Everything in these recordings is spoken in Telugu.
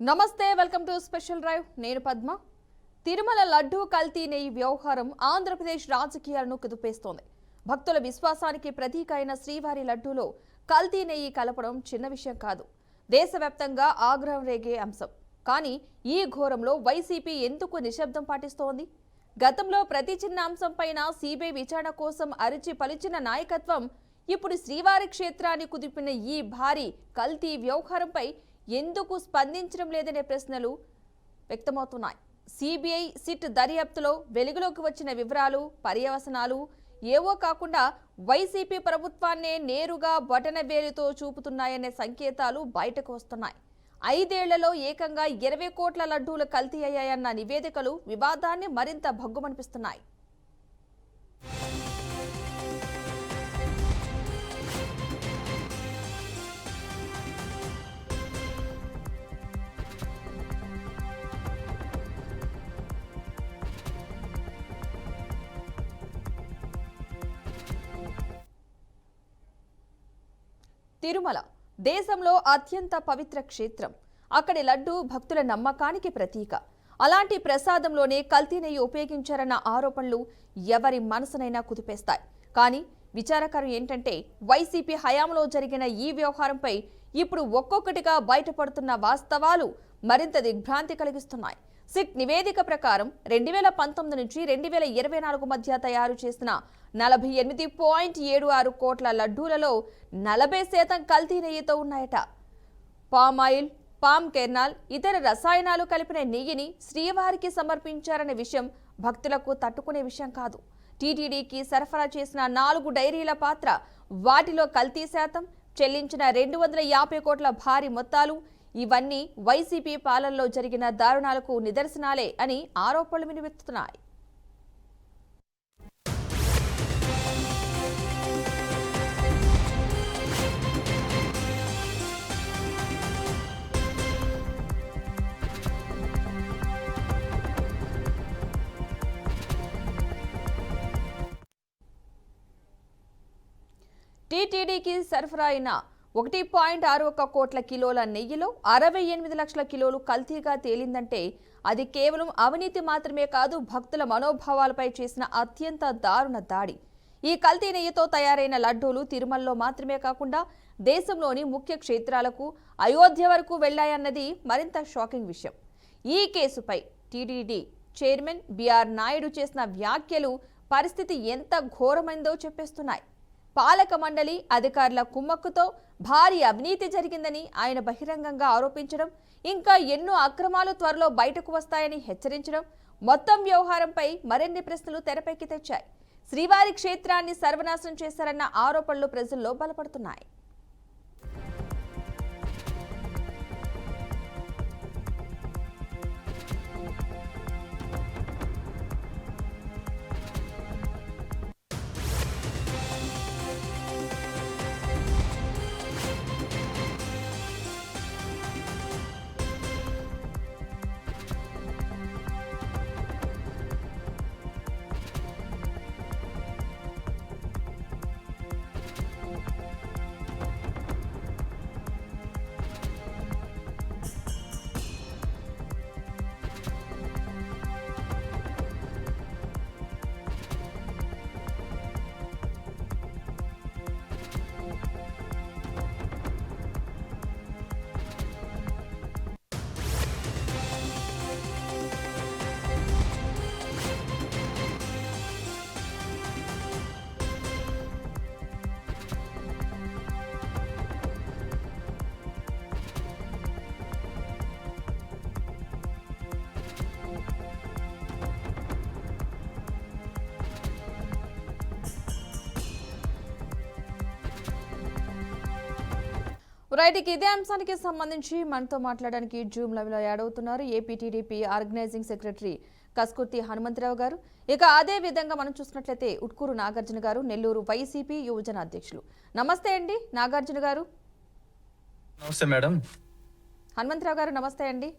నమస్తే వెల్కమ్ టు స్పెషల్ డ్రైవ్ నేను పద్మ తిరుమల లడ్డూ కల్తీ నెయ్యి వ్యవహారం ఆంధ్రప్రదేశ్ రాజకీయాలను కుదిపేస్తోంది భక్తుల విశ్వాసానికి ప్రతీక అయిన శ్రీవారి లడ్డూలో కల్తీ నెయ్యి కలపడం చిన్న విషయం కాదు దేశవ్యాప్తంగా ఆగ్రహం రేగే అంశం కానీ ఈ ఘోరంలో వైసీపీ ఎందుకు నిశ్శబ్దం పాటిస్తోంది గతంలో ప్రతి చిన్న అంశంపైన సిబిఐ విచారణ కోసం అరిచి పలిచిన నాయకత్వం ఇప్పుడు శ్రీవారి క్షేత్రాన్ని కుదిపిన ఈ భారీ కల్తీ వ్యవహారంపై ఎందుకు స్పందించడం లేదనే ప్రశ్నలు వ్యక్తమవుతున్నాయి సిబిఐ సిట్ దర్యాప్తులో వెలుగులోకి వచ్చిన వివరాలు పర్యవసనాలు ఏవో కాకుండా వైసీపీ ప్రభుత్వాన్నే నేరుగా బటనవేలుతో చూపుతున్నాయనే సంకేతాలు బయటకు వస్తున్నాయి 5 ఏళ్లలో ఏకంగా 20 కోట్ల లడ్డూలు కల్తీ అయ్యాయన్న నివేదికలు వివాదాన్ని మరింత భగ్గుమనిపిస్తున్నాయి తిరుమల దేశంలో అత్యంత పవిత్ర క్షేత్రం అక్కడి లడ్డు భక్తుల నమ్మకానికి ప్రతీక అలాంటి ప్రసాదంలోనే కల్తీ నెయ్యి ఉపయోగించారన్న ఆరోపణలు ఎవరి మనసునైనా కుదిపేస్తాయి కానీ విచారకరం ఏంటంటే వైసీపీ హయాంలో జరిగిన ఈ వ్యవహారంపై ఇప్పుడు ఒక్కొక్కటిగా బయటపడుతున్న వాస్తవాలు మరింత దిగ్భ్రాంతి కలిగిస్తున్నాయి సిట్ నివేదిక ప్రకారం 2019 నుంచి 2024 మధ్య తయారు చేసిన 48.76 కోట్ల లడ్డూలలో 40% కల్తీ నెయ్యితో ఉన్నాయట పామాయిల్ పామ్ కెర్నాల్ ఇతర రసాయనాలు కలిపిన నెయ్యిని శ్రీవారికి సమర్పించారనే విషయం భక్తులకు తట్టుకునే విషయం కాదు టీటీడీకి సరఫరా చేసిన 4 డైరీల పాత్ర వాటిలో కల్తీ శాతం చెల్లించిన 250 కోట్ల భారీ మొత్తాలు ఇవన్నీ వైసీపీ పాలనలో జరిగిన దారుణాలకు నిదర్శనాలే అని ఆరోపణలు వినిపిస్తున్నాయి టీటీడీకి సరఫరా అయిన 1.61 కోట్ల కిలోల నెయ్యిలో 68 లక్షల కిలోలు కల్తీగా తేలిందంటే అది కేవలం అవినీతి మాత్రమే కాదు భక్తుల మనోభావాలపై చేసిన అత్యంత దారుణ దాడి ఈ కల్తీ నెయ్యితో తయారైన లడ్డూలు తిరుమలలో మాత్రమే కాకుండా దేశంలోని ముఖ్య క్షేత్రాలకు అయోధ్య వరకు వెళ్లాయన్నది మరింత షాకింగ్ విషయం ఈ కేసుపై టీటీడీ చైర్మన్ బిఆర్ నాయుడు చేసిన వ్యాఖ్యలు పరిస్థితి ఎంత ఘోరమైందో చెప్పేస్తున్నాయి పాలక మండలి అధికారుల కుమ్మక్కుతో భారీ అవినీతి జరిగిందని ఆయన బహిరంగంగా ఆరోపించడం ఇంకా ఎన్నో అక్రమాలు త్వరలో బయటకు వస్తాయని హెచ్చరించడం మొత్తం వ్యవహారంపై మరిన్ని ప్రశ్నలు తెరపైకి తెచ్చాయి శ్రీవారి క్షేత్రాన్ని సర్వనాశనం చేశారన్న ఆరోపణలు ప్రజల్లో బలపడుతున్నాయి రైట్ ఇదే అంశానికి సంబంధించి మనతో మాట్లాడడానికి జూమ్ లైవ్లో యాడ్ అవుతున్నారు AP TDP organizing secretary Kaskurthi Hanumantha Rao గారు ఇక అదే విధంగా మనం చూసినట్లయితే ఉట్కూరు నాగార్జున గారు నెల్లూరు వైసీపీ యువజన అధ్యక్షులు నమస్తే అండి నాగార్జున గారు నమస్తే మేడం హనుమంతరావు గారు నమస్తే అండి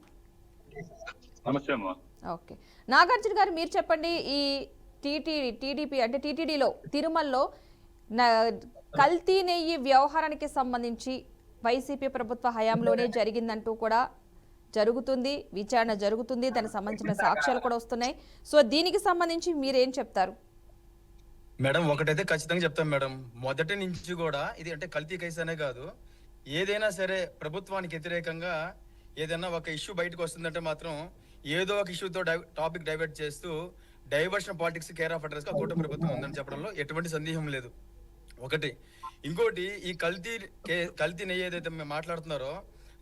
నమస్తే అమ్మా ఓకే నాగార్జున గారు మీరు చెప్పండి ఈ టీడీపీ అంటే టీటీడీలో తిరుమలలో కల్తీ నెయ్యి వ్యవహారానికి సంబంధించి వైసీపీ ప్రభుత్వ హయాంలోనే జరిగిందంటూ కూడా జరుగుతుంది, విచారణ జరుగుతుంది, దానికి సంబంధించిన సాక్ష్యాలు కూడా వస్తున్నాయి. సో దీనికి సంబంధించి మీరేం చెప్తారు? మేడం ఒకటైతే ఖచ్చితంగా చెప్తాం మేడం. మొదటి నుంచి కూడా ఇది అంటే కల్తీ కేసు అనే కాదు, ఏదైనా సరే ప్రభుత్వానికి వ్యతిరేకంగా ఏదైనా ఒక ఇష్యూ బయటకు వస్తుందంటే మాత్రం ఏదో ఒక ఇష్యూతో టాపిక్ డైవర్ట్ చేస్తూ diversion politics care of address గా కూటమి ప్రభుత్వం ఉందని చెప్పడంలో ఎటువంటి సందేహం లేదు. ఒకటి. ఇంకోటి, ఈ కల్తీ నెయ్యి ఏదైతే మేము మాట్లాడుతున్నారో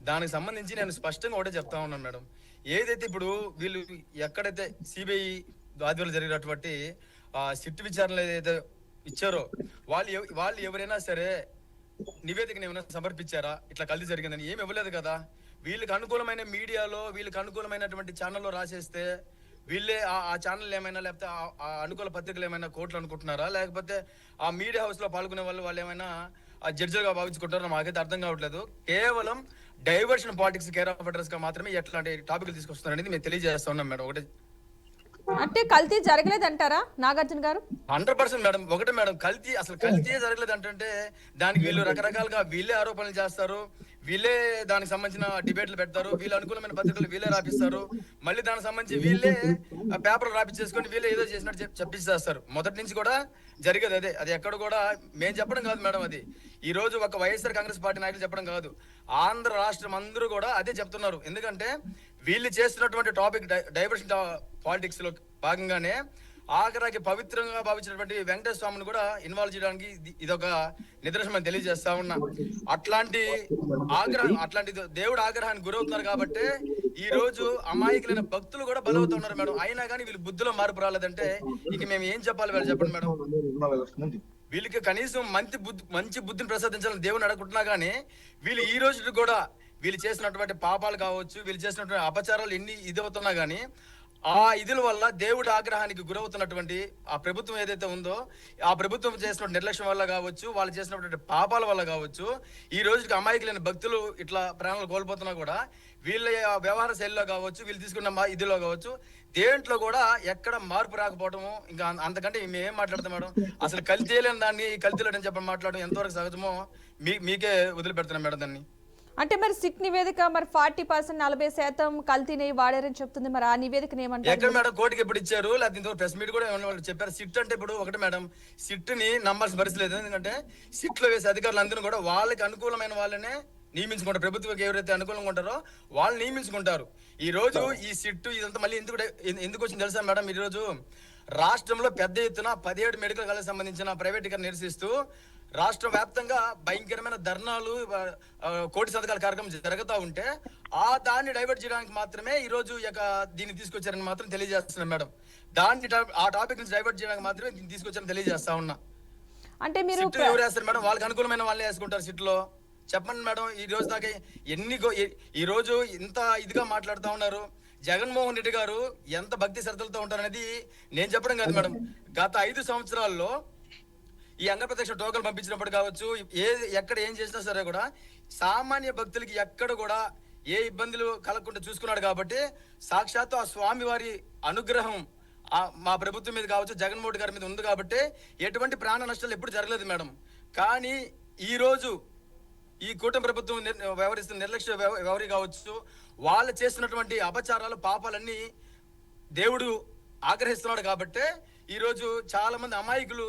దానికి సంబంధించి నేను స్పష్టంగా ఒకటే చెప్తా ఉన్నాను మేడం. ఏదైతే ఇప్పుడు వీళ్ళు ఎక్కడైతే సిబిఐ ఆధ్వర్యంలో జరిగినటువంటి సిట్ విచారణలు ఏదైతే ఇచ్చారో వాళ్ళు ఎవరైనా సరే నివేదికను ఏమైనా సమర్పించారా ఇట్లా కల్తీ జరిగిందని? ఏమి ఇవ్వలేదు కదా. వీళ్ళకి అనుకూలమైన మీడియాలో వీళ్ళకి అనుకూలమైనటువంటి ఛానల్లో రాసేస్తే వీళ్ళే ఆ ఛానల్ ఏమైనా లేకపోతే ఆ అనుకూల పత్రికలు ఏమైనా కోట్లు అనుకుంటున్నారా, లేకపోతే ఆ మీడియా హౌస్ లో పాల్గొనే వాళ్ళు ఏమైనా ఆ జడ్జిలుగా భావించుకుంటారో మాకైతే అర్థం కావట్లేదు. కేవలం diversion politics care of address గా మాత్రమే ఎట్లాంటి టాపిక్లు తీసుకొస్తున్నారు అనేది మేము తెలియజేస్తా ఉన్నాం మేడం. ఒకటి అంటే కల్తీ జరగలేదంటారా నాగార్జున గారు? 100% మేడం. ఒకటే మేడం, అసలు కల్తీ జరగలేదు అంటే దానికి వీళ్ళు రకరకాలుగా వీళ్ళే ఆరోపణలు చేస్తారు, వీళ్ళే దానికి సంబంధించిన డిబేట్లు పెడతారు, వీళ్ళు అనుకూలమైన పత్రికలు వీళ్ళే రాపిస్తారు, మళ్ళీ దానికి సంబంధించి వీళ్ళే పేపర్లు రాపిచ్చేసుకొని వీళ్ళే ఏదో చేసినట్టు చెప్పిస్తారు. మొదటి నుంచి కూడా జరిగేది అదే. అది ఎక్కడ కూడా మేము చెప్పడం కాదు మేడం. అది ఈ రోజు ఒక వైఎస్ఆర్ కాంగ్రెస్ పార్టీ నాయకులు చెప్పడం కాదు, ఆంధ్ర రాష్ట్రం అందరూ కూడా అదే చెప్తున్నారు. ఎందుకంటే వీళ్ళు చేస్తున్నటువంటి టాపిక్ డైవర్షన్ పాలిటిక్స్ లో భాగంగానే ఆఖరాకి పవిత్రంగా భావించినటువంటి వెంకటేశ్వర స్వామిని కూడా ఇన్వాల్వ్ చేయడానికి ఇదొక నిదర్శనం తెలియజేస్తా ఉన్నా. అట్లాంటి దేవుడు ఆగ్రహానికి గురవుతున్నారు కాబట్టి ఈ రోజు అమాయకులైన భక్తులు కూడా బలవుతున్నారు మేడం. అయినా కానీ వీళ్ళు బుద్ధిలో మార్పు రాలేదంటే ఇక మేము ఏం చెప్పాలి వీళ్ళు చెప్పండి మేడం. వీళ్ళకి కనీసం మంచి బుద్ధిని ప్రసాదించాలని దేవుని అడుగుతున్నా గానీ వీళ్ళు ఈ రోజు కూడా వీళ్ళు చేసినటువంటి పాపాలు కావచ్చు, వీళ్ళు చేసినటువంటి అపచారాలు ఎన్ని ఇదవుతున్నా గానీ ఆ ఇదుల వల్ల దేవుడి ఆగ్రహానికి గురవుతున్నటువంటి ఆ ప్రభుత్వం ఏదైతే ఉందో ఆ ప్రభుత్వం చేసిన నిర్లక్ష్యం వల్ల కావచ్చు, వాళ్ళు చేసినటువంటి పాపాల వల్ల కావచ్చు, ఈ రోజుకి అమాయకులైన భక్తులు ఇట్లా ప్రాణాలు కోల్పోతున్నా కూడా వీళ్ళ వ్యవహార శైలిలో కావచ్చు, వీళ్ళు తీసుకున్న ఇదిలో కావచ్చు, దేంట్లో కూడా ఎక్కడ మార్పు రాకపోవడము. ఇంకా అంతకంటే మేమేం మాట్లాడతాం మేడం. అసలు కల్తీ లేని దాన్ని కల్తీలో చెప్పి మాట్లాడడం ఎంతవరకు సహజమో మీకే వదిలిపెడుతున్నాం మేడం దాన్ని. అంటే మరి సిట్ నివేదిక మరి 40% 40% కల్తీ నెయ్యి వాడారని చెప్తుంది. మరి ఆ నివేదికను ఏమంటారు? ఎక్కడ మేడం కోర్టుకి ఎప్పుడు ఇచ్చారు? లేకపోతే ప్రెస్ మీట్ కూడా చెప్పారు. సిట్ అంటే ఇప్పుడు ఒకటి మేడం, సిట్ ని నమ్మాల్సిన పరిస్థితి లేదు. ఎందుకంటే సిట్ లో వేసే అధికారులు అందరూ కూడా వాళ్ళకి అనుకూలమైన వాళ్ళనే నియమించుకుంటారు. ప్రభుత్వం ఎవరైతే అనుకూలంగా ఉంటారో వాళ్ళు నియమించుకుంటారు. ఈ రోజు ఈ సిట్ ఇదంతా మళ్ళీ ఎందుకు వచ్చింది తెలుసా మేడం? ఈ రోజు రాష్ట్రంలో పెద్ద ఎత్తున 17 మెడికల్ కాలేజ్ సంబంధించిన ప్రైవేటీకరణ నిరసిస్తూ రాష్ట్ర వ్యాప్తంగా భయంకరమైన ధర్నాలు, కోటి సంతకాల కార్యక్రమం జరుగుతూ ఉంటే దాన్ని డైవర్ట్ చేయడానికి మాత్రమే ఈ రోజు దీన్ని తీసుకొచ్చారని మాత్రం తెలియజేస్తున్నాం మేడం. ఆ టాపిక్ నుంచి డైవర్ట్ చేయడానికి మాత్రమే దీన్ని తీసుకొచ్చారని తెలియజేస్తా ఉన్నా. అంటే మీరు ఎవరు వేస్తారు మేడం? వాళ్ళకి అనుకూలమైన వాళ్ళే వేసుకుంటారు సిట్ లో. చెప్పండి మేడం. ఈ రోజు దాకా ఈ రోజు ఇంత ఇదిగా మాట్లాడుతూ ఉన్నారు. జగన్మోహన్ రెడ్డి గారు ఎంత భక్తి శ్రద్ధలతో ఉంటారనేది నేను చెప్పడం కాదు మేడం. గత 5 సంవత్సరాల్లో ఈ అంగప్రత్యక్ష టోకన్లు పంపించినప్పుడు కావచ్చు, ఎక్కడ ఏం చేసినా సరే కూడా సామాన్య భక్తులకి ఎక్కడ కూడా ఏ ఇబ్బందులు కలగకుండా చూసుకున్నాడు. కాబట్టి సాక్షాత్తు ఆ స్వామి వారి అనుగ్రహం మా ప్రభుత్వం మీద కావచ్చు, జగన్మోహన్ గారి మీద ఉంది కాబట్టి ఎటువంటి ప్రాణ నష్టాలు ఎప్పుడు జరగలేదు మేడం. కానీ ఈ రోజు ఈ కూటమి ప్రభుత్వం వ్యవహరిస్తున్న నిర్లక్ష్య వ్యవహారి కావచ్చు, వాళ్ళు చేస్తున్నటువంటి అపచారాలు పాపాలన్నీ దేవుడు ఆగ్రహిస్తున్నాడు. కాబట్టి ఈ రోజు చాలా మంది అమాయకులు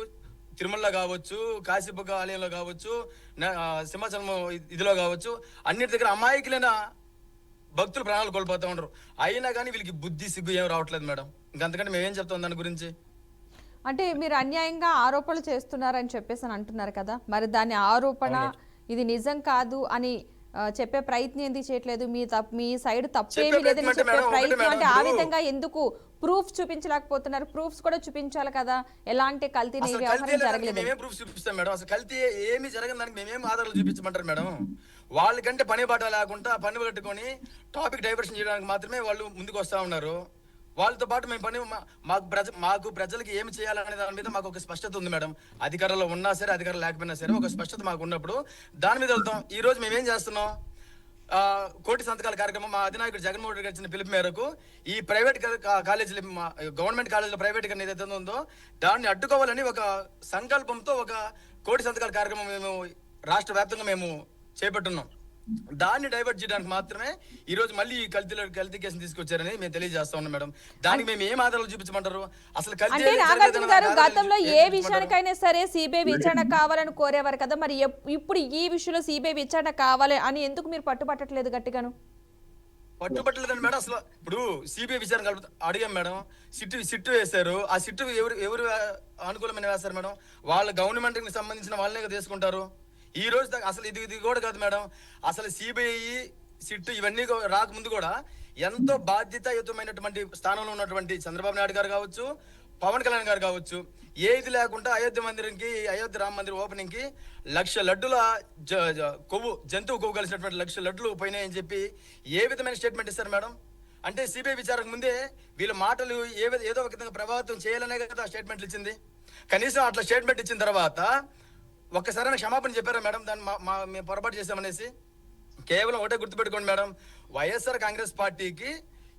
తిరుమలలో కావచ్చు, కాశీబుగ్గ ఆలయంలో కావచ్చు, సింహాచలం ఇదిలో కావచ్చు, అన్నిటి దగ్గర అమాయకులైన భక్తులు ప్రాణాలు కోల్పోతూ ఉంటారు. అయినా కానీ వీళ్ళకి బుద్ధి సిగ్గు ఏం రావట్లేదు మేడం. ఇంకంతకంటే మేమేం చెప్తాం దాని గురించి? అంటే మీరు అన్యాయంగా ఆరోపణలు చేస్తున్నారని చెప్పేసి అంటున్నారు కదా, మరి దాని ఆరోపణ ఇది నిజం కాదు అని చెప్పే ప్రయత్నం ఎందుకు చేయట్లేదు? మీ సైడ్ తప్పేమీ లేదని చెప్పే ప్రయత్నం అంటే ఆ విధంగా ఎందుకు ప్రూఫ్ చూపించలేకపోతున్నారు? ప్రూఫ్స్ కూడా చూపించాలి కదా. ఎలాంటి కల్తీ వ్యవహారం జరగలేదు. ప్రూఫ్ చూపిస్తాం మేడం. అసలు కల్తీ ఏమి జరగని దానికి మేమేం ఆధారాలు చూపించమంటారు మేడం? వాళ్ళకంటే పని బాట లేకుండా పని కట్టుకొని టాపిక్ డైవర్షన్ చేయడానికి మాత్రమే వాళ్ళు ముందుకు వస్తా ఉన్నారు. వాళ్ళతో పాటు మేము మాకు ప్రజలకి ఏమి చేయాలనే దాని మీద మాకు ఒక స్పష్టత ఉంది మేడం. అధికారంలో ఉన్నా సరే, అధికారం లేకపోయినా సరే ఒక స్పష్టత మాకు ఉన్నప్పుడు దాని మీద వెళ్తాం. ఈ రోజు మేమేం చేస్తున్నాం? కోటి సంతకాల కార్యక్రమం మా అధినాయకుడు జగన్మోహన్ రెడ్డి ఇచ్చిన పిలుపు మేరకు ఈ ప్రైవేట్ కాలేజీలు, గవర్నమెంట్ కాలేజీల ప్రైవేటీకరణ ఏదైతే ఉందో దాన్ని అడ్డుకోవాలని ఒక సంకల్పంతో ఒక కోటి సంతకాల కార్యక్రమం మేము రాష్ట్ర వ్యాప్తంగా మేము చేపట్టున్నాం. దాన్ని డైవర్ట్ చేయడానికి మాత్రమే ఈ రోజు మళ్ళీ ఈ కల్తీ కేసుని తీసుకొచ్చారని మేము తెలియజేస్తా ఉన్నాం మేడం. దానికి మేము ఏం ఆధారాలు చూపించమంటారు? అసలు కల్తీ అంటే నాగార్జున గారు గతంలో ఏ చూపించమంటారు? విషయానికైనా సరే సిబిఐ విచారణ కావాలని కోరేవారు కదా, మరి ఇప్పుడు ఈ విషయంలో సిబిఐ విచారణ కావాలి అని ఎందుకు మీరు పట్టుబట్టట్లేదు గట్టిగాను? పట్టుబట్టలేదండి మేడం. అసలు ఇప్పుడు సిబిఐ విచారణ అడిగాం మేడం. సిట్టు వేశారు. ఆ సిట్టు ఎవరు అనుకూలమైన వేస్తారు మేడం? వాళ్ళ గవర్నమెంట్ కి సంబంధించిన వాళ్ళనే తీసుకుంటారు. ఈ రోజు దాకా అసలు ఇది కూడా కాదు మేడం. అసలు సిబిఐ సిట్టు ఇవన్నీ రాకముందు కూడా ఎంతో బాధ్యతాయుతమైనటువంటి స్థానంలో ఉన్నటువంటి చంద్రబాబు నాయుడు గారు కావచ్చు, పవన్ కళ్యాణ్ గారు కావచ్చు, ఏది లేకుండా అయోధ్య రామ మందిర్ ఓపెనింగ్ కి 1,00,000 లడ్డుల జంతువు కొవ్వు కలిసినటువంటి 1,00,000 లడ్డులు పోయినాయని చెప్పి ఏ విధమైన స్టేట్మెంట్ ఇస్తారు మేడం? అంటే సిబిఐ విచారణకు ముందే వీళ్ళ మాటలు ఏదో ఒక విధంగా ప్రభావితం చేయాలనే కదా స్టేట్మెంట్లు ఇచ్చింది. కనీసం అట్లా స్టేట్మెంట్ ఇచ్చిన తర్వాత ఒక్కసారైనా క్షమాపణ చెప్పారా మేడం? దాన్ని మేము పొరపాటు చేశామనేసి. కేవలం ఒకటే గుర్తుపెట్టుకోండి మేడం, వైఎస్ఆర్ కాంగ్రెస్ పార్టీకి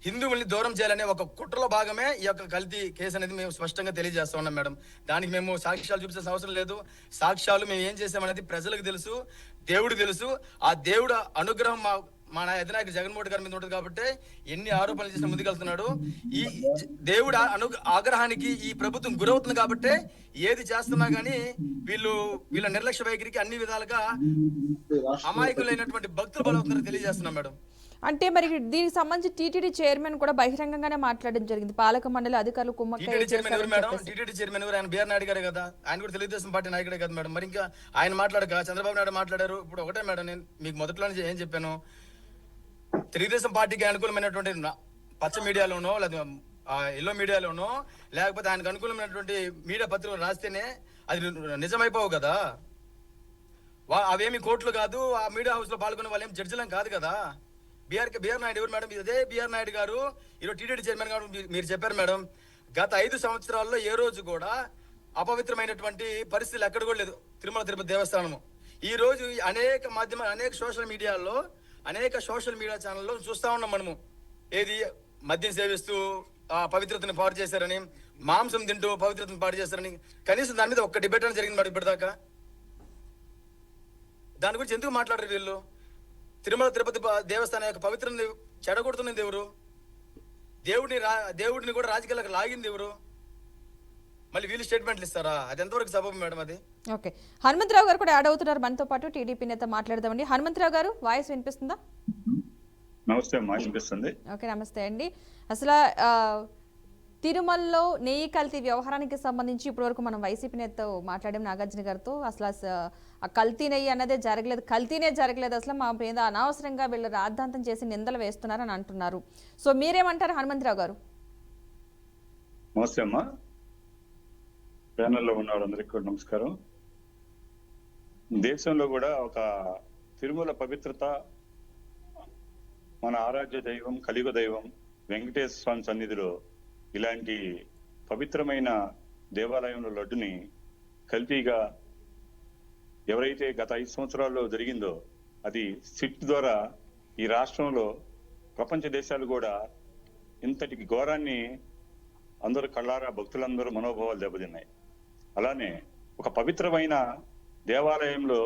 హిందువుల్ని దూరం చేయాలనే ఒక కుట్రలో భాగమే ఈ యొక్క కల్తీ కేసు అనేది మేము స్పష్టంగా తెలియజేస్తా ఉన్నాం మేడం. దానికి మేము సాక్ష్యాలు చూపించాల్సిన అవసరం లేదు. సాక్ష్యాలు మేము ఏం చేసామనేది ప్రజలకు తెలుసు, దేవుడు తెలుసు. ఆ దేవుడు అనుగ్రహం మా అధినాయకుడు జగన్మోహన్ గారి మీద ఉంటుంది కాబట్టి ఎన్ని ఆరోపణలు చేసిన ముందుకెళ్తున్నాడు. ఈ దేవుడు ఆగ్రహానికి ఈ ప్రభుత్వం గురవుతుంది కాబట్టి ఏది చేస్తున్నా గానీ వీళ్ళ నిర్లక్ష్య వైఖరికి అన్ని విధాలుగా అమాయకులైనటువంటి భక్తులు బలవుతున్నారని తెలియజేస్తున్నాం మేడం. అంటే మరి దీనికి సంబంధించి టీటీడీ చైర్మన్ కూడా బహిరంగంగానే మాట్లాడడం జరిగింది. పాలక మండలి అధికారులు టీటీడీ చైర్మన్ ఎవరు? ఆయన బిఆర్ నాయుడు గారే కదా. ఆయన కూడా తెలుగుదేశం పార్టీ నాయకుడే కదా మేడం. మరి ఇంకా ఆయన మాట్లాడక చంద్రబాబు నాయుడు మాట్లాడారు. ఇప్పుడు ఒకటే మేడం, నేను మీకు మొదట్లోనే ఏం చెప్పాను, తెలుగుదేశం పార్టీకి అనుకూలమైనటువంటి పచ్చ మీడియాలోనో లేదా ఎల్లో మీడియాలోనో లేకపోతే ఆయనకు అనుకూలమైనటువంటి మీడియా పత్రికలు రాస్తేనే అది నిజమైపోవు కదా. అవేమి కోర్టులు కాదు, ఆ మీడియా హౌస్ లో పాల్గొనే వాళ్ళు ఏం జడ్జిలం కాదు కదా. బిఆర్ నాయుడు ఎవరు మేడం? ఇదే బిఆర్ నాయుడు గారు ఈరోజు టీటీడీ చైర్మన్ గారు మీరు చెప్పారు మేడం. గత 5 సంవత్సరాల్లో ఏ రోజు కూడా అపవిత్రమైనటువంటి పరిస్థితులు ఎక్కడ కూడా లేదు తిరుమల తిరుపతి దేవస్థానము. ఈ రోజు అనేక మాధ్యమాలు, అనేక సోషల్ మీడియా ఛానల్లో చూస్తా ఉన్నాం మనము. ఏది మద్యం సేవిస్తూ ఆ పవిత్రతను పాడు చేశారని, మాంసం తింటూ పవిత్రతను పాడు చేశారని, కనీసం దాని మీద ఒక్క డిబేట్ అని జరిగింది మేడం ఇప్పటిదాకా. దాని గురించి ఎందుకు మాట్లాడరు వీళ్ళు? తిరుమల తిరుపతి దేవస్థానం యొక్క పవిత్రని చెడగొడుతున్నది ఎవరు? దేవుడిని కూడా రాజకీయాలకు లాగింది ఎవరు? మళ్ళీ వీళ్ళు స్టేట్మెంట్లు ఇస్తారా? అది ఎంతవరకు సబబు మేడం అది? ఓకే, హనుమంతరావు గారు కూడా యాడ్ అవుతున్నారు మనతో పాటు. టీడీపీ నేత మాట్లాడదామండి. హనుమంతరావు గారు, వాయిస్ వినిపిస్తుందా? నమస్తే అమ్మా, వినిపిస్తుంది. ఓకే, నమస్తే అండి. అసలు తిరుమలలో నెయ్యి కల్తీ వ్యవహారానికి సంబంధించి ఇప్పటివరకు మనం వైసీపీ నేతతో మాట్లాడాం, నాగార్జున గారితో. అసలు ఆ కల్తీ నెయ్యి అన్నదే జరగలేదు, కల్తీనే జరగలేదు. అసలు మా మీద అనవసరంగా వీళ్ళు రాద్ధాంతం చేసి నిందలు వేస్తున్నారని అంటున్నారు. సో మీరేమంటారు హనుమంతరావు గారు? నమస్తే అమ్మా, ప్యానెల్లో ఉన్న వాళ్ళందరికీ కూడా నమస్కారం. దేశంలో కూడా ఒక తిరుమల పవిత్రత, మన ఆరాధ్య దైవం కలియుగ దైవం వెంకటేశ్వర స్వామి సన్నిధిలో ఇలాంటి పవిత్రమైన దేవాలయంలో లడ్డుని కల్తీగా ఎవరైతే గత 5 సంవత్సరాల్లో జరిగిందో అది సిట్ ద్వారా ఈ రాష్ట్రంలో ప్రపంచ దేశాలు కూడా ఇంతటి ఘోరాన్ని అందరూ కళ్ళారా భక్తులందరూ మనోభావాలు దెబ్బతిన్నాయి. అలానే ఒక పవిత్రమైన దేవాలయంలో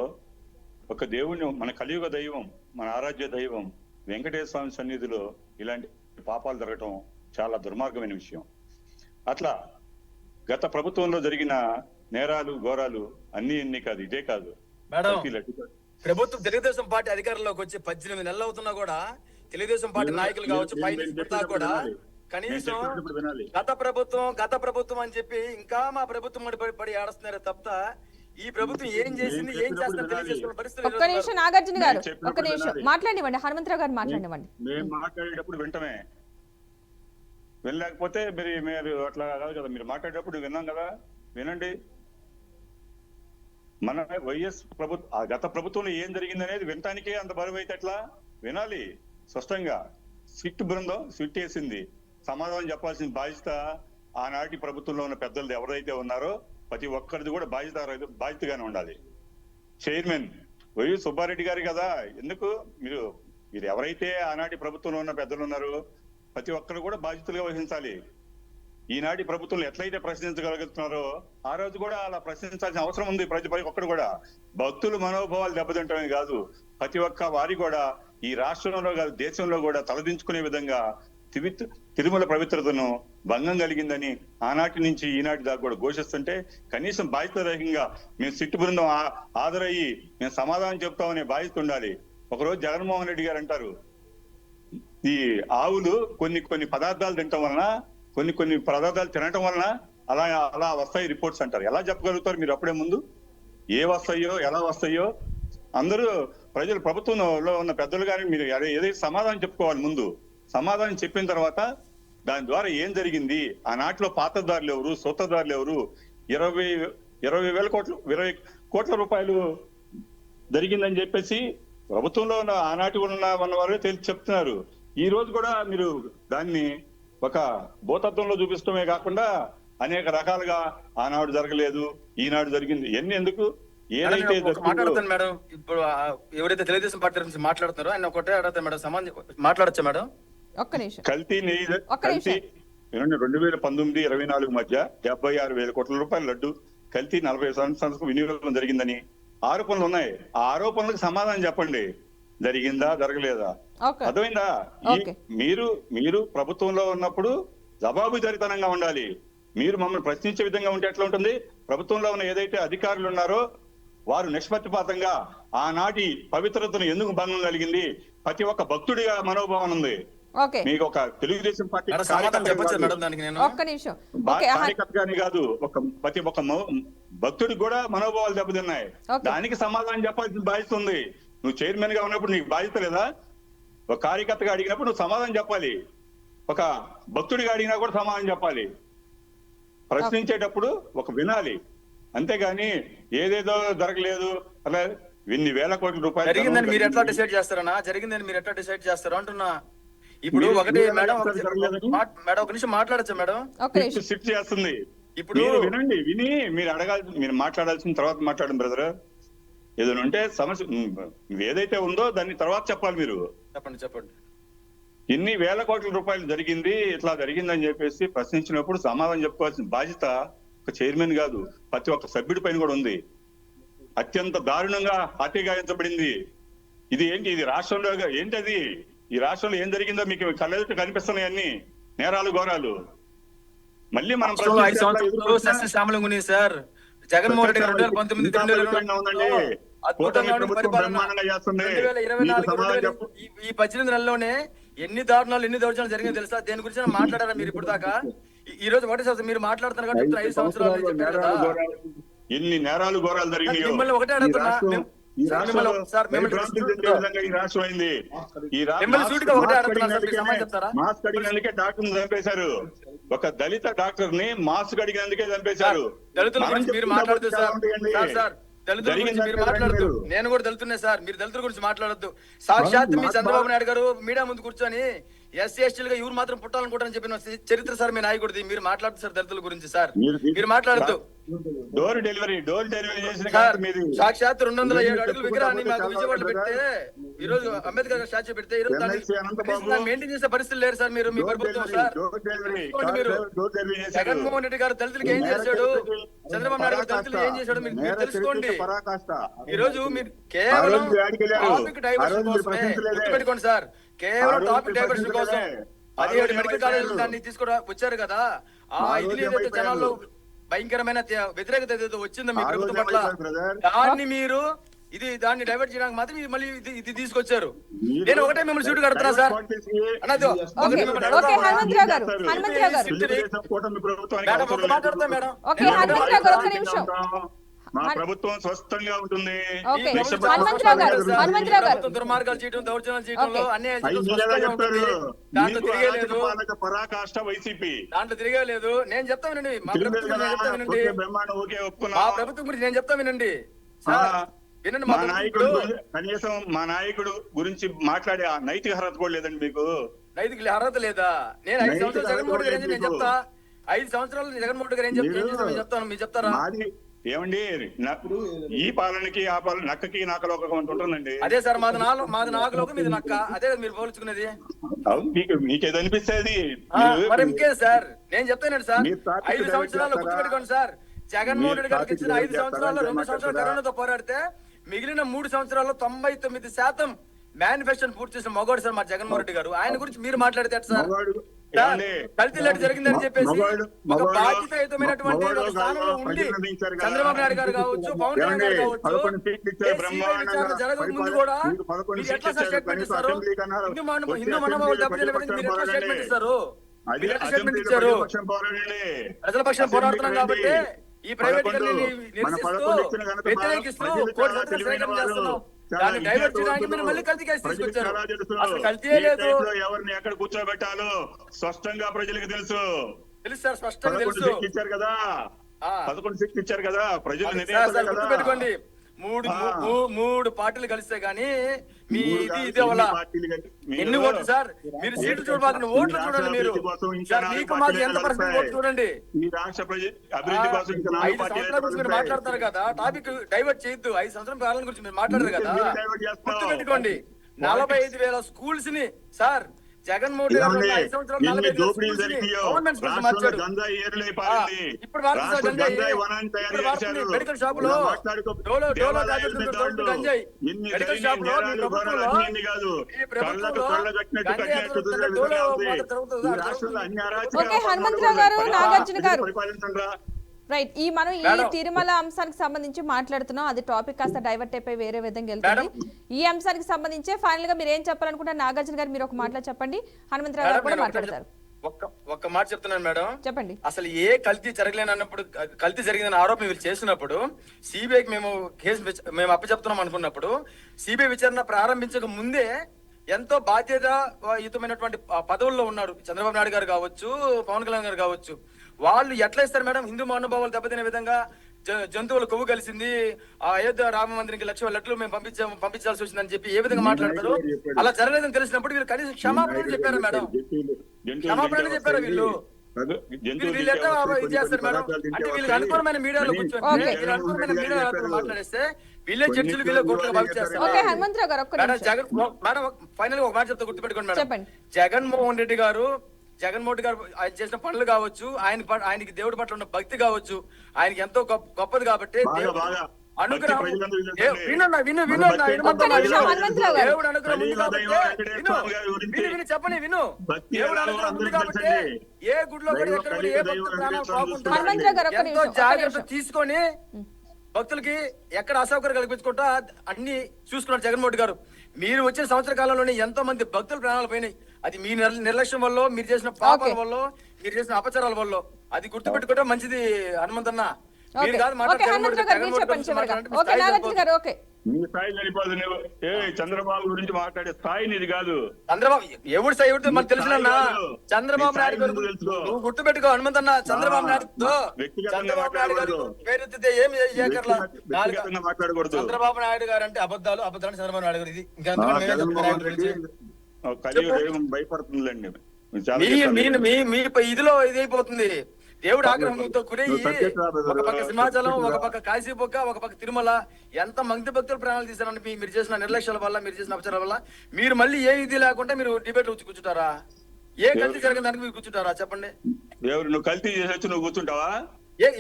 ఒక దేవుని, మన కలియుగ దైవం, మన ఆరాధ్య దైవం వెంకటేశ్వర స్వామి సన్నిధిలో ఇలాంటి పాపాలు జరగటం చాలా దుర్మార్గమైన విషయం. అట్లా గత ప్రభుత్వంలో జరిగిన నేరాలు ఘోరాలు అన్ని కాదు, ఇదే కాదు మేడం. ప్రభుత్వం తెలుగుదేశం పార్టీ అధికారంలోకి వచ్చి 18 నెలలు అవుతున్నా కూడా తెలుగుదేశం పార్టీ నాయకులు కావచ్చు పైన కూడా కనీసం గత ప్రభుత్వం అని చెప్పి ఇంకా మా ప్రభుత్వం పడి ఆడుస్తున్నారు తప్ప ఈ ప్రభుత్వం ఏం చేసింది, ఏం చేస్తుందో తెలియజేసుకున్న పరిస్థితి. ఒక్క నిమిషం నాగార్జున గారు, ఒక్క నిమిషం మాట్లాడివ్వండి. హనుమంతరావు గారు మాట్లాడివ్వండి. మేము మాట్లాడేటప్పుడు వెంటనే వెళ్ళలేకపోతే మీరు అట్లా కాదు కదా, మీరు మాట్లాడేటప్పుడు విన్నాం కదా, వినండి. మన వైఎస్ గత ప్రభుత్వంలో ఏం జరిగింది అనేది వినటానికే అంత బరువు అయితే ఎట్లా? వినాలి స్పష్టంగా. స్విట్ బృందం స్విట్ వేసింది, సమాధానం చెప్పాల్సిన బాధ్యత ఆనాటి ప్రభుత్వంలో ఉన్న పెద్దలు ఎవరైతే ఉన్నారో ప్రతి ఒక్కరిది కూడా బాధ్యతగానే ఉండాలి. చైర్మన్ వైఎస్ సుబ్బారెడ్డి గారు కదా, ఎందుకు మీరు ఎవరైతే ఆనాటి ప్రభుత్వంలో ఉన్న పెద్దలు ఉన్నారో ప్రతి ఒక్కరు కూడా బాధ్యతలుగా వహించాలి. ఈనాటి ప్రభుత్వంలో ఎట్లయితే ప్రశ్నించగలుగుతున్నారో ఆ రోజు కూడా అలా ప్రశ్నించాల్సిన అవసరం ఉంది. ప్రతి ఒక్కరు కూడా భక్తులు మనోభావాలు దెబ్బతింటమే కాదు, ప్రతి ఒక్క వారి కూడా ఈ రాష్ట్రంలో కాదు దేశంలో కూడా తలదించుకునే విధంగా తిరుమల పవిత్రతను భంగం కలిగిందని ఆనాటి నుంచి ఈనాటి దాకా కూడా ఘోషిస్తుంటే కనీసం బాధ్యతారహితంగా మేము సిట్టు బృందం హాజరయ్యి మేము సమాధానం చెప్తామనే బాధ్యత ఉండాలి. ఒకరోజు జగన్మోహన్ రెడ్డి గారు అంటారు, ఈ ఆవులు కొన్ని పదార్థాలు తినటం వలన కొన్ని పదార్థాలు తినటం వలన అలా వస్తాయి రిపోర్ట్స్ అంటారు. ఎలా చెప్పగలుగుతారు మీరు అప్పుడే ముందు? ఏ వస్తాయో ఎలా వస్తాయో అందరూ ప్రజలు ప్రభుత్వంలో ఉన్న పెద్దలు కానీ మీరు ఏదైతే సమాధానం చెప్పుకోవాలి. ముందు సమాధానం చెప్పిన తర్వాత దాని ద్వారా ఏం జరిగింది, ఆనాటిలో పాత్రదారులు ఎవరు, సూత్రధారులు ఎవరు, 20 కోట్ల రూపాయలు జరిగిందని చెప్పేసి ప్రభుత్వంలో ఉన్న ఆనాటి ఉన్న వారు చెప్తున్నారు. ఈ రోజు కూడా మీరు దాన్ని ఒక భూతత్వంలో చూపిస్తమే కాకుండా అనేక రకాలుగా ఆనాడు జరగలేదు ఈనాడు జరిగింది ఎన్ని ఎందుకు ఏదైతే మాట్లాడతాను మేడం. ఇప్పుడు ఎవరైతే తెలుగుదేశం పార్టీ నుంచి మాట్లాడుతున్నారో ఆయన ఒకటే అడుగుతాను మేడం, సమాధానం మాట్లాడచ్చా మేడం? ఒక్క నిమిషం. కల్తీ 2019-24 మధ్య 76,000 కోట్ల రూపాయల లడ్డు కల్తీ 40 సంవత్సరాలకు వినియోగం జరిగిందని ఆరోపణలు ఉన్నాయి. ఆ ఆరోపణలకు సమాధానం చెప్పండి, జరిగిందా జరగలేదా? అర్థమైందా? మీరు ప్రభుత్వంలో ఉన్నప్పుడు జవాబుదారీతనంగా ఉండాలి. మీరు మమ్మల్ని ప్రశ్నించే విధంగా ఉంటే ఎట్లా ఉంటుంది? ప్రభుత్వంలో ఉన్న ఏదైతే అధికారులు ఉన్నారో వారు నిష్పక్షపాతంగా ఆనాటి పవిత్రతను ఎందుకు భంగం కలిగింది ప్రతి ఒక్క భక్తుడిగా మనోభావం ఉంది. మీకు ఒక తెలుగుదేశం పార్టీ కార్యకర్తగాని కాదు, ప్రతి ఒక్క భక్తుడికి కూడా మనోభావాలు దెబ్బతిన్నాయి. దానికి సమాధానం చెప్పాల్సిన బాధ్యత ఉంది. నువ్వు చైర్మన్ గా ఉన్నప్పుడు నీకు బాధ్యత లేదా? ఒక కార్యకర్తగా అడిగినప్పుడు నువ్వు సమాధానం చెప్పాలి, ఒక భక్తుడిగా అడిగినా కూడా సమాధానం చెప్పాలి. ప్రశ్నించేటప్పుడు ఒక వినాలి, అంతేగాని ఏదేదో జరగలేదు అలా ఇన్ని వేల కోట్ల రూపాయలు జరిగిందని మీరు ఎట్లా డిసైడ్ చేస్తారన్నా? జరిగిందని మీరు ఎట్లా డిసైడ్ చేస్తారు అంటున్నా. ఇప్పుడు ఒకటి మేడం ఒక నిమిషం మాట్లాడచ్చా మేడం? షిఫ్ట్ చేస్తుంది. ఇప్పుడు వినండి, విని మీరు మాట్లాడాల్సిన తర్వాత మాట్లాడండి బ్రదర్. ఏదైనా ఉంటే సమస్య ఏదైతే ఉందో దాన్ని తర్వాత చెప్పాలి. మీరు చెప్పండి. ఇన్ని వేల కోట్ల రూపాయలు జరిగింది, ఇట్లా జరిగిందని చెప్పేసి ప్రశ్నించినప్పుడు సమాధానం చెప్పుకోవాల్సిన బాధ్యత ఒక చైర్మన్ కాదు, ప్రతి ఒక్క సభ్యుడి పైన కూడా ఉంది. అత్యంత దారుణంగా హత్యగాయించబడింది. ఇది ఏంటి? ఇది రాష్ట్రంలో ఏంటది? ఈ రాష్ట్రంలో ఏం జరిగిందో మీకు కళ్ళెదుట కనిపిస్తున్నాయి అన్ని నేరాలు ఘోరాలు. మళ్ళీ మనం సార్ జగన్మోహన్ రెడ్డి గారు 2019 ఈ 18 నెలల్లోనే ఎన్ని దౌర్జన్యాలు జరిగిందో తెలుసా? దేని గురించి మాట్లాడారా మీరు ఇప్పుడు దాకా? ఈ రోజు ఒకటే మీరు మాట్లాడుతున్నారు కాబట్టి 5 సంవత్సరాలు చెప్పారు కదా. ఎన్ని నేరాలు ఘోరాలు జరిగినాయో మిమ్మల్ని ఒకటే అడుగుతున్నా. ఈ రాష్ట్రం అయింది. ఈ మాస్క్ అడిగినందుకే డాక్టర్ చంపేశారు. ఒక దళిత డాక్టర్ ని మాస్క్ అడిగినందుకే చంపేశారు. నేను కూడా దళితున్నే సార్, మీరు దళితుల గురించి మాట్లాడొద్దు. సాక్షాత్ మీ చంద్రబాబు నాయుడు గారు మీడియా ముందు కూర్చొని ఎస్సీ ఎస్టీలుగా ఎవరు మాత్రం పుట్టాలనుకుంటారని చెప్పిన చరిత్ర సార్ మీ నాయకుడిది. మీరు మాట్లాడుతూ సార్ దళితుల గురించి సార్, మీరు మాట్లాడద్దు. డోర్ డెలివరీ చేసిన సాక్షాత్ 207 అడుగుల విగ్రహాన్ని మాకు విజయవాడలో పెడితే, ఈ రోజు అంబేద్కర్ స్టాచ్యూ పెడితే ఈ రోజు మెయింటైన్ చేసే పరిస్థితి లేరు సార్. మీరు మీ ప్రభుత్వం సార్, మీరు జగన్మోహన్ రెడ్డి గారు దళితులకు ఏం చేశాడు, చంద్రబాబు నాయుడు గారు దళితులు ఏం చేశాడు మీరు తెలుసుకోండి. ఈ రోజు మీరు కేవలం టాపిక్ డైవర్షన్ కోసమే గుర్తుపెట్టుకోండి సార్, కేవలం టాపిక్ డైవర్షన్ కోసం 17 మెడికల్ కాలేజీలు దాన్ని తీసుకురా వచ్చారు కదా. ఆ ఇది ఏదైతే జనాల్లో భయంకరమైన వ్యతిరేకత ఏదైతే వచ్చిందో మీ ప్రభుత్వం పట్ల, దాన్ని మీరు దాన్ని డైవర్ట్ చేయడానికి మాత్రం మళ్ళీ ఇది తీసుకొచ్చారు. నేను ఒకటే మిమ్మల్ని సూటు కడుతున్నా సార్. మా ప్రభుత్వం స్వస్థంగా ఉంటుంది. దుర్మార్గాలు చేయడం, దౌర్జన్యాలు చేయడంలో పరాకాష్ట వైసీపీ దాంట్లో తిరిగే లేదు. నేను చెప్తా వినండి, మా ప్రభుత్వం గురించి నేను చెప్తా వినండి సార్. మా నాయకుడు కనీసం మా నాయకుడు గురించి మాట్లాడే ఆ నైతిక అర్హత కూడా లేదండి మీకు. నైతిక అర్హత లేదా? నేను 5 సంవత్సరాలు జగన్మోహన్ రెడ్డి గారు నేను చెప్తా. 5 సంవత్సరాలు జగన్మోహన్ రెడ్డి గారు ఏం చెప్తాను మీరు చెప్తారా? ఏమండి, ఈ పాలనకి ఆ పాలన నక్కకి నాకలో ఉంటుందండి. అదే సార్, మాది నాకలోకి మీది నక్క, అదే మీరు పోల్చుకునేది. మీకేది అనిపిస్తుంది మరి ఇంకేం సార్? నేను చెప్తానండి సార్, 5 సంవత్సరాలు గుర్తుపెట్టుకోండి సార్. జగన్మోహన్ రెడ్డి గారికి ఇచ్చిన 5 సంవత్సరాల్లో 2 సంవత్సరాలు కరోనాతో పోరాడితే మిగిలిన 3 సంవత్సరాల్లో 99% మేనిఫెస్టోని పూర్తి చేసిన మగవాడు సార్ మా జగన్మోహన్ రెడ్డి గారు. ఆయన గురించి మీరు మాట్లాడితే ఎట్లా సార్? కల్తీ లడ్డు జరిగిందని చెప్పేసి ఒక బాధ్యతాయుతమైనటువంటి ఒక స్థానంలో ఉండి చంద్రబాబు నాయుడు గారు కావచ్చు, పవన్ కళ్యాణ్ గారు కావచ్చు, విచారణ జరగక ముందు కూడా మీరు ఎట్లా స్టేట్మెంట్ ఇస్తారు? హిందూ మనోభావాలు దెబ్బతినే విధంగా మీరు ఎట్లా స్టేట్మెంట్ ఇస్తారు? మీరు ఎట్లా స్టేట్మెంట్ ఇచ్చారు? ప్రజల పక్షాన పోరాడుతున్నాం కాబట్టి ఈ ప్రైవేట్ నిరసిస్తూ వ్యతిరేకిస్తూ కోర్టు సంతకాలు సేకరణ చేస్తున్నాం. దాన్ని డైవర్ట్ చేయడానికి మీరు మళ్ళీ కల్తీ కేసు తీసుకొచ్చారు. అసలు కల్తీయే లేదు. ఎవరిని ఎక్కడ కూర్చోబెట్టాలో స్పష్టంగా ప్రజలకు తెలుసు సార్, స్పష్టంగా తెలుసు. ఇచ్చారు కదా, 11 సీట్లు ఇచ్చారు కదా ప్రజలు. గుర్తుపెట్టుకోండి, మూడు పార్టీలు కలిస్తే గానీ మీ ఇది అవ్వాల. ఎన్ని ఓట్లు సార్? మీరు సీట్లు చూడబాకండి, ఓట్లు చూడండి. మీరు మీకు మాకు ఎంత పర్సెంట్ ఓట్లు చూడండి. ఈ రాష్ట్ర అభివృద్ధి కోసం 5 సంవత్సరాల గురించి మీరు మాట్లాడతారు కదా, టాపిక్ డైవర్ట్ చేయొద్దు. 5 సంవత్సరాల పాలన గురించి మీరు మాట్లాడారు కదా, గుర్తుపెట్టుకోండి. 45,000 స్కూల్స్ ని సార్ జగన్మోహన్ రెడ్డి గారు 5 సంవత్సరాలు 45,000 స్కూల్స్ ని గవర్నమెంట్ స్కూల్స్ మార్చారు. ఇప్పుడు మెడికల్ షాప్ లో డోలో గంజాయి మెడికల్ షాప్ లో హనుమంతరావు గారు, నాగార్జున గారు, రైట్. మనం ఈ తిరుమల అంశానికి సంబంధించి మాట్లాడుతున్నాం. అది టాపిక్ కాస్త డైవర్ట్ అయిపోయి వేరే విధంగా వెళ్తుంది. ఈ అంశానికి సంబంధించి ఫైనల్ గా మీరు ఏం చెప్పాలనుకుంటారు? నాగార్జున గారు మీరు ఒక మాటలో చెప్పండి, హనుమంతరావు గారు కూడా మాట్లాడతారు. ఒక్క మాట చెప్తున్నాను మేడం, చెప్పండి. అసలు ఏ కల్తీ జరగలేని అన్నప్పుడు, కల్తీ జరిగిందని ఆరోపణ వీళ్ళు చేసినప్పుడు సిబిఐకి మేము అప్పచెప్తున్నాం అనుకున్నప్పుడు, సిబిఐ విచారణ ప్రారంభించక ముందే ఎంతో బాధ్యతాయుతమైనటువంటి పదవుల్లో ఉన్నారు చంద్రబాబు నాయుడు గారు కావచ్చు, పవన్ కళ్యాణ్ గారు కావచ్చు. వాళ్ళు ఎట్లా ఇస్తారు మేడం? హిందూ మనోభావాలు దెబ్బతినే విధంగా జంతువులు కొవ్వు కలిసింది, ఆ అయోధ్య రామ మందిరికి 1,00,000 లెటర్లు మేము పంపించాల్సి వచ్చిందని చెప్పి ఏ విధంగా మాట్లాడతారు? అలా జరగలేదని తెలిసినప్పుడు వీళ్ళు కనీసం క్షమాపణ చెప్పారు మేడం, క్షమాపణ చెప్పారు వీళ్ళు. వీళ్ళు ఎట్లా ఇది చేస్తారు మేడం? అంటే వీళ్ళకి అనుకూలమైన మీడియాలో కూర్చొని అనుకూలమైన మీడియా మాట్లాడేస్తే వీళ్ళే చర్చలు వీళ్ళే కోర్టులో పంపించేస్తారు. మేడం ఫైనల్ ఒక మాట చెప్తా, గుర్తుపెట్టుకోండి మేడం. జగన్మోహన్ రెడ్డి గారు ఆయన చేసిన పనులు కావచ్చు, ఆయనకి దేవుడి పట్ల ఉన్న భక్తి కావచ్చు, ఆయనకి ఎంతో గొప్పది కాబట్టి అనుగ్రహం చెప్పండి విను. దేవుడు అనుగ్రహం ఉంది కాబట్టి ఏ గుడిలో కూడా ఎక్కడ కూడా ఏ భక్తుల ప్రాణాలు పోకుండా ఎంతో జాగ్రత్త తీసుకొని భక్తులకి ఎక్కడ అసౌకర్యం కల్పించుకుంటా అన్ని చూసుకున్నారు జగన్మోహన్ గారు. మీరు వచ్చిన సంవత్సర కాలంలోనే ఎంతో మంది భక్తుల ప్రాణాలు పోయినాయి. అది మీ నిర్లక్ష్యం వల్ల, మీరు చేసిన పాపాల వల్ల, మీరు చేసిన అపచారాల వల్ల. అది గుర్తుపెట్టుకుంటే మంచిది హనుమంతన్న. మీ స్థాయి సరిపోదు. చంద్రబాబు గురించి మాట్లాడే స్థాయి నీది కాదు. చంద్రబాబు ఎవరి స్థాయి ఎవరితో మనకు తెలుసున్నా. చంద్రబాబు నాయుడు గారు నువ్వు గుర్తుపెట్టుకో హనుమంతన్న. చంద్రబాబు నాయుడు గారు పేరెత్తితే ఏమి చేయకర్లా. మాట్లాడకూడదు. చంద్రబాబు నాయుడు గారు అంటే అబద్ధాలు చంద్రబాబు నాయుడు గారు. ఇది భయపడుతుందండి మీ ఇదిలో ఇది అయిపోతుంది. దేవుడు ఆగ్రహంతో కురయ్యి ఒక పక్క సింహాచలం, ఒక పక్క కాశీబొక్క, ఒక పక్క తిరుమల ఎంత మంది భక్తులు ప్రాణాలు తీశారని మీరు చేసిన నిర్లక్ష్యాల వల్ల, మీరు చేసిన అపచారాల వల్ల మీరు మళ్ళీ ఏ ఇది లేకుండా మీరు డిబేట్ వచ్చి కూర్చుంటారా? ఏ కల్తీ జరిగిన దానికి మీరు కూర్చుంటారా? చెప్పండి. నువ్వు కల్తీ చేసి నువ్వు కూర్చుంటావా?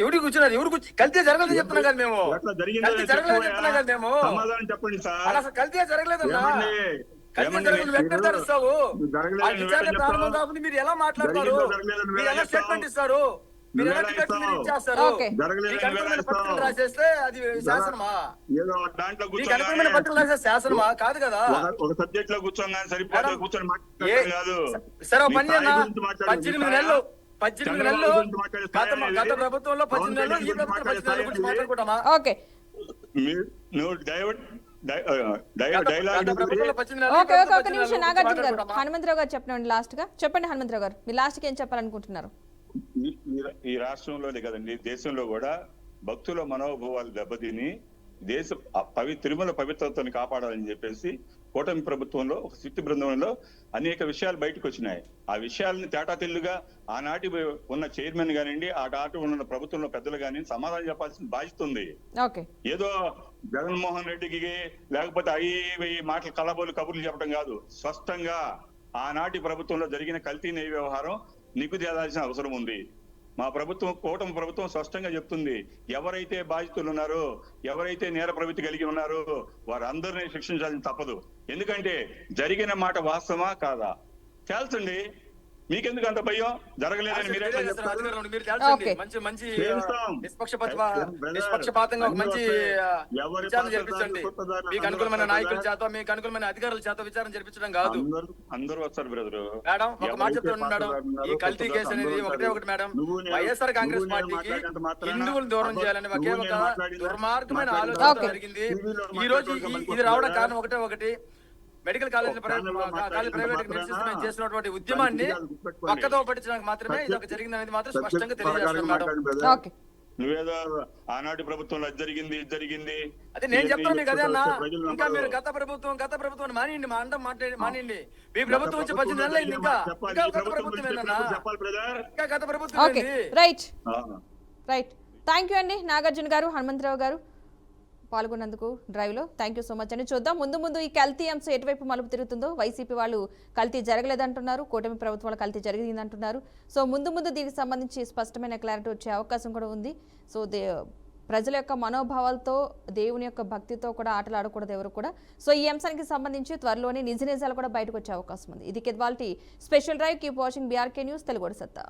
ఎవరికి కూర్చున్నారు? ఎవరు కల్తీ జరగలేదు చెప్తున్నాం కదా మేము. జరగలేదు చెప్తున్నాం కదా మేము. చెప్పండి సార్. అసలు కల్తీ జరగలేదన్నా. కల్తీ జరగలేదు వెంటనే తెలుస్తావు. ప్రారంభం కాకుండా మీరు ఎలా మాట్లాడతారు? మీరు ఎలా స్టేట్మెంట్ ఇస్తారు? మీరు ఎలా ఇచ్చేస్తారు? రాసేస్తే అది శాసనమా? పత్రికలు రాసే శాసనమా? కాదు కదా. ఒక సబ్జెక్ట్ లో కూర్చోగానే సరిపోతుంది. కూర్చొని సరే పని అన్న. 18 నెలలు గత ప్రభుత్వంలో 18 నెలలు, ఈ ప్రభుత్వం 18 నెలల గురించి మాట్లాడుకుంటామా? నువ్వు డైవర్ట్ హనుమంతరావు గారు చెప్పండి లాస్ట్ గా. చెప్పండి హనుమంతరావు గారు, మీరు లాస్ట్ కి ఏం చెప్పాలనుకుంటున్నారు? ఈ రాష్ట్రంలోనే కదండి, దేశంలో కూడా భక్తుల మనోభావాలు దెబ్బతిని తిరుమల పవిత్రతను కాపాడాలని చెప్పేసి కూటమి ప్రభుత్వంలో ఒక శక్తి బృందంలో అనేక విషయాలు బయటకు వచ్చినాయి. ఆ విషయాలను తేటాతెల్లుగా ఆనాటి ఉన్న చైర్మన్ కానివ్వండి, ఆ నాటి ఉన్న ప్రభుత్వంలో పెద్దలు కానీ సమాధానం చెప్పాల్సిన బాధ్యత ఉంది. ఏదో జగన్మోహన్ రెడ్డికి లేకపోతే అవి మాటలు కళ్ళబోలు కబుర్లు చెప్పడం కాదు. స్పష్టంగా ఆనాటి ప్రభుత్వంలో జరిగిన కల్తీ వ్యవహారం నిగ్గు తేదాల్సిన అవసరం ఉంది. మా ప్రభుత్వం, కూటమి ప్రభుత్వం స్పష్టంగా చెప్తుంది, ఎవరైతే బాధితులు ఉన్నారో, ఎవరైతే నేర ప్రవృత్తి కలిగి ఉన్నారో వారందరినీ శిక్షించాలని తప్పదు. ఎందుకంటే జరిగిన మాట వాస్తవమా కాదా తేల్చండి. మీకెందుకు అంత భయం? జరగలేదని మీరు ఎట్లా చెప్తారు? మీరు తేల్చండి. ఓకే. మంచి చేస్తాం. నిష్పక్షపాతంగా ఒక మంచి ఎవరి విచారణ జరిపించండి. మీకు అనుకూలమైన నాయకుల చేత, మీకు అనుకూలమైన అధికారుల చేత విచారణ జరిపించడం కాదు. అందరూ వస్తారు బ్రదరు. మేడం ఒక మాట చెప్తున్నాను మేడం, ఈ కల్తీ కేసు అనేది ఒకటి మేడం, వైఎస్ఆర్ కాంగ్రెస్ పార్టీకి హిందువులు దూరం చేయాలని ఒకే ఒక దుర్మార్గమైన ఆలోచన జరిగింది. ఈ రోజు ఇది రావడం కారణం ఒకటి మెడికల్ కాలేజ్ ప్రైవేట్ చేసినటువంటి ఉద్యమాన్ని పక్కతో పట్టించడానికి మాత్రమే ఇది ఒక జరిగింది అనేది మాత్రం స్పష్టంగా తెలియజేస్తున్నాను మేడం. ఓకే. నువ్వేదో ఆనాటి ప్రభుత్వంలో అది జరిగింది అదే నేను చెప్తాను మీకు అదే అన్న. ఇంకా మీరు గత ప్రభుత్వం మానేయండి, మా అందరం మానేయండి. మీ ప్రభుత్వం వచ్చి 18 నెలలు అయింది, ఇంకా గత ప్రభుత్వం ఏంటన్నా? ఇంకా గత ప్రభుత్వం ఓకే. రైట్. థ్యాంక్ యూ అండి నాగార్జున గారు, హనుమంతరావు గారు పాల్గొన్నందుకు డ్రైవ్లో. థ్యాంక్ యూ సో మచ్ అండి. చూద్దాం ముందు ఈ కల్తీ అంశం ఎటువైపు మలుపు తిరుగుతుందో. వైసీపీ వాళ్ళు కల్తీ జరగలేదంటున్నారు, కూటమి ప్రభుత్వాలు కల్తీ జరిగిందంటున్నారు. సో ముందు దీనికి సంబంధించి స్పష్టమైన క్లారిటీ వచ్చే అవకాశం కూడా ఉంది. సో ప్రజల యొక్క మనోభావాలతో, దేవుని యొక్క భక్తితో కూడా ఆటలు ఆడకూడదు ఎవరు కూడా. సో ఈ అంశానికి సంబంధించి త్వరలోనే నిజాలు కూడా బయటకు వచ్చే అవకాశం ఉంది. ఇది ఇవాల్టి special drive. Keep watching BRK news, Telugu సత్తా.